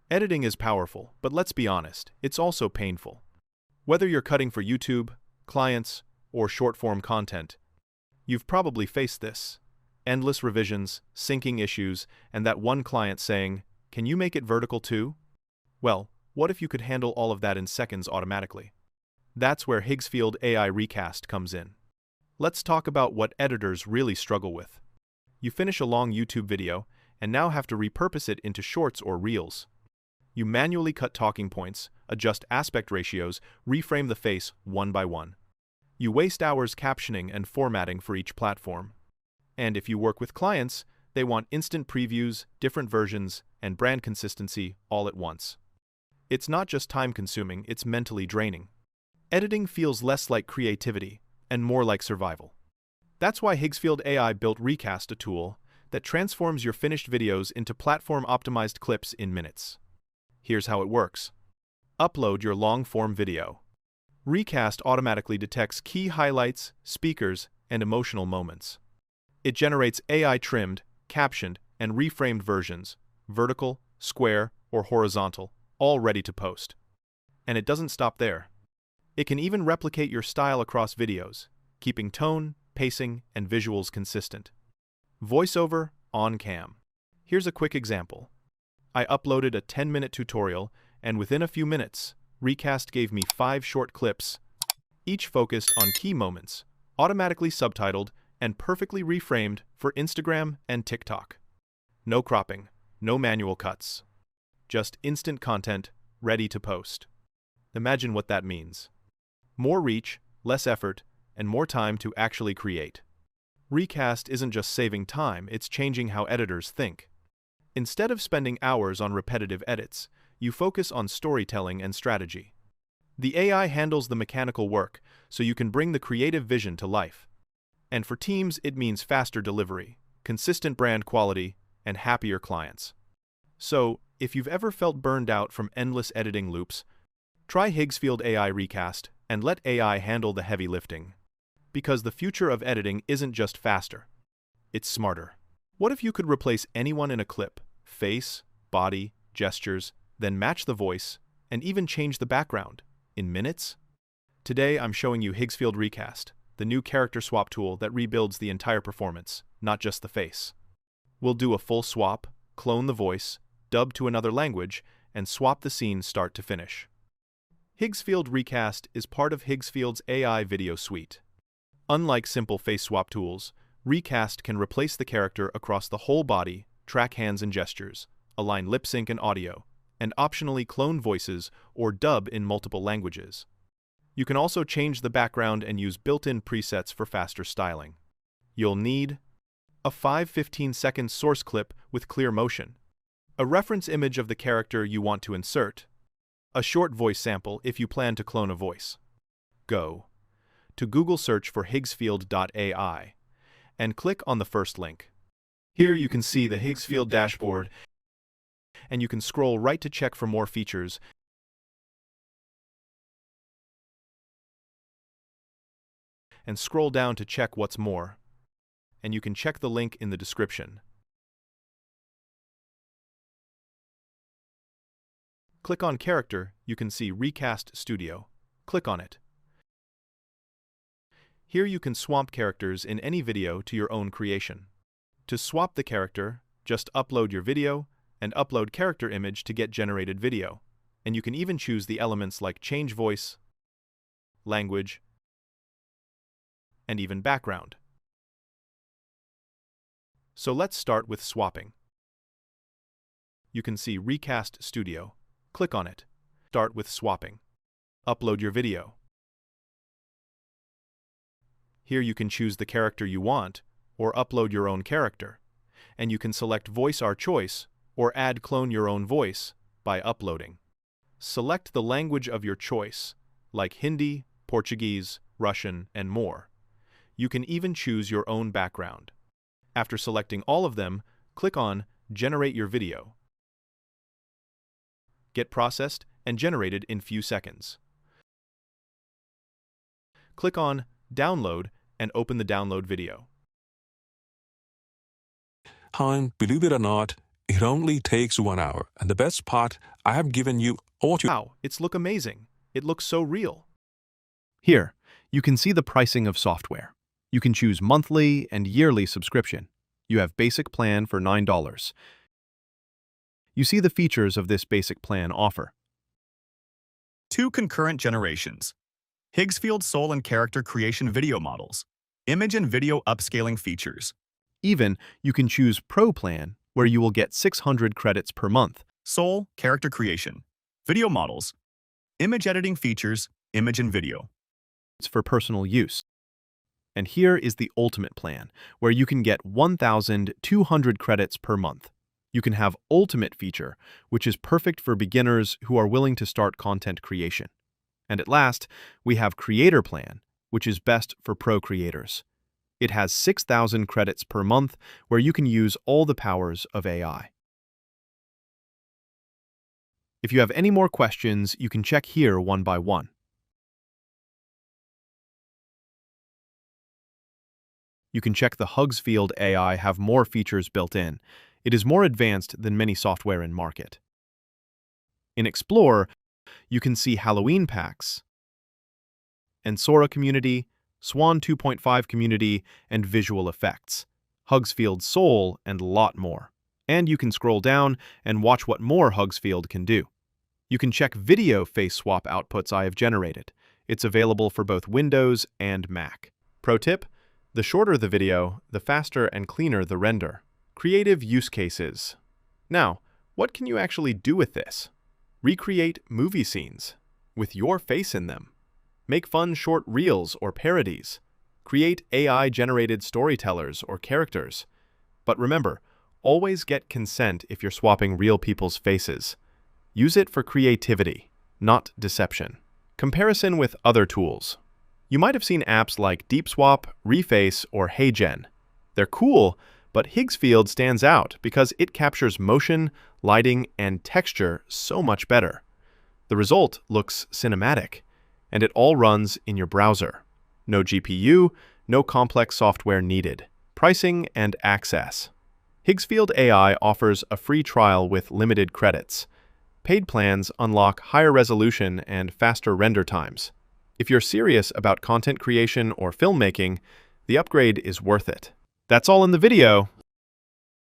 Editing is powerful, but let's be honest, it's also painful. Whether you're cutting for YouTube, clients, or short-form content, you've probably faced this. Endless revisions, syncing issues, and that one client saying, "Can you make it vertical too?" Well, what if you could handle all of that in seconds automatically? That's where Higgsfield AI Recast comes in. Let's talk about what editors really struggle with. You finish a long YouTube video and now have to repurpose it into shorts or reels. You manually cut talking points, adjust aspect ratios, reframe the face one by one. You waste hours captioning and formatting for each platform. And if you work with clients, they want instant previews, different versions, and brand consistency all at once. It's not just time-consuming, it's mentally draining. Editing feels less like creativity and more like survival. That's why Higgsfield AI built Recast, a tool that transforms your finished videos into platform-optimized clips in minutes. Here's how it works. Upload your long-form video. Recast automatically detects key highlights, speakers, and emotional moments. It generates AI-trimmed, captioned, and reframed versions, vertical, square, or horizontal, all ready to post. And it doesn't stop there. It can even replicate your style across videos, keeping tone, pacing, and visuals consistent. Voiceover on cam. Here's a quick example. I uploaded a 10-minute tutorial, and within a few minutes, Recast gave me 5 short clips, each focused on key moments, automatically subtitled, and perfectly reframed for Instagram and TikTok. No cropping, no manual cuts. Just instant content, ready to post. Imagine what that means. More reach, less effort, and more time to actually create. Recast isn't just saving time, it's changing how editors think. Instead of spending hours on repetitive edits, you focus on storytelling and strategy. The AI handles the mechanical work, so you can bring the creative vision to life. And for teams, it means faster delivery, consistent brand quality, and happier clients. So, if you've ever felt burned out from endless editing loops, try Higgsfield AI Recast and let AI handle the heavy lifting. Because the future of editing isn't just faster, it's smarter. What if you could replace anyone in a clip, face, body, gestures, then match the voice, and even change the background, in minutes? Today I'm showing you Higgsfield Recast, the new character swap tool that rebuilds the entire performance, not just the face. We'll do a full swap, clone the voice, dub to another language, and swap the scene start to finish. Higgsfield Recast is part of Higgsfield's AI video suite. Unlike simple face swap tools, Recast can replace the character across the whole body, track hands and gestures, align lip sync and audio, and optionally clone voices or dub in multiple languages. You can also change the background and use built-in presets for faster styling. You'll need a 5-15-second source clip with clear motion, a reference image of the character you want to insert, a short voice sample if you plan to clone a voice. Go to Google search for Higgsfield.ai and click on the first link. Here you can see the Higgsfield dashboard, and you can scroll right to check for more features and scroll down to check what's more, and you can check the link in the description. Click on Character, you can see Recast Studio. Click on it. Here you can swap characters in any video to your own creation. To swap the character, just upload your video and upload character image to get generated video, and you can even choose the elements like change voice, language, and even background. So let's start with swapping. You can see Recast Studio. Click on it. Start with swapping. Upload your video. Here you can choose the character you want, or upload your own character, and you can select Voice Our Choice, or add Clone Your Own Voice by uploading. Select the language of your choice, like Hindi, Portuguese, Russian, and more. You can even choose your own background. After selecting all of them, click on Generate Your Video. Get processed and generated in few seconds. Click on Download and open the download video. Han, believe it or not, It only takes 1 hour, and the best part, I have given you all you... Wow, it's look amazing. It looks so real. Here, you can see the pricing of software. You can choose monthly and yearly subscription. You have basic plan for $9. You see the features of this basic plan offer. 2 concurrent generations. Higgsfield soul and character creation video models. Image and video upscaling features. Even, you can choose Pro plan, where you will get 600 credits per month. Soul, character creation. Video models. Image editing features, image and video. It's for personal use. And here is the ultimate plan, where you can get 1,200 credits per month. You can have ultimate feature, which is perfect for beginners who are willing to start content creation. And at last, we have creator plan, which is best for pro creators. It has 6,000 credits per month, where you can use all the powers of AI. If you have any more questions, you can check here one by one. You can check the Higgsfield AI have more features built in. It is more advanced than many software in market. In Explore, you can see Halloween packs, and SOTA community, Swan 2.5 community, and visual effects, Higgsfield Soul, and a lot more. And you can scroll down and watch what more Higgsfield can do. You can check video face swap outputs I have generated. It's available for both Windows and Mac. Pro tip: the shorter the video, the faster and cleaner the render. Creative use cases. Now, what can you actually do with this? Recreate movie scenes with your face in them. Make fun short reels or parodies. Create AI-generated storytellers or characters. But remember, always get consent if you're swapping real people's faces. Use it for creativity, not deception. Comparison with other tools. You might have seen apps like DeepSwap, Reface, or HeyGen. They're cool, but Higgsfield stands out because it captures motion, lighting, and texture so much better. The result looks cinematic, and it all runs in your browser. No GPU, no complex software needed. Pricing and access. Higgsfield AI offers a free trial with limited credits. Paid plans unlock higher resolution and faster render times. If you're serious about content creation or filmmaking, the upgrade is worth it. That's all in the video.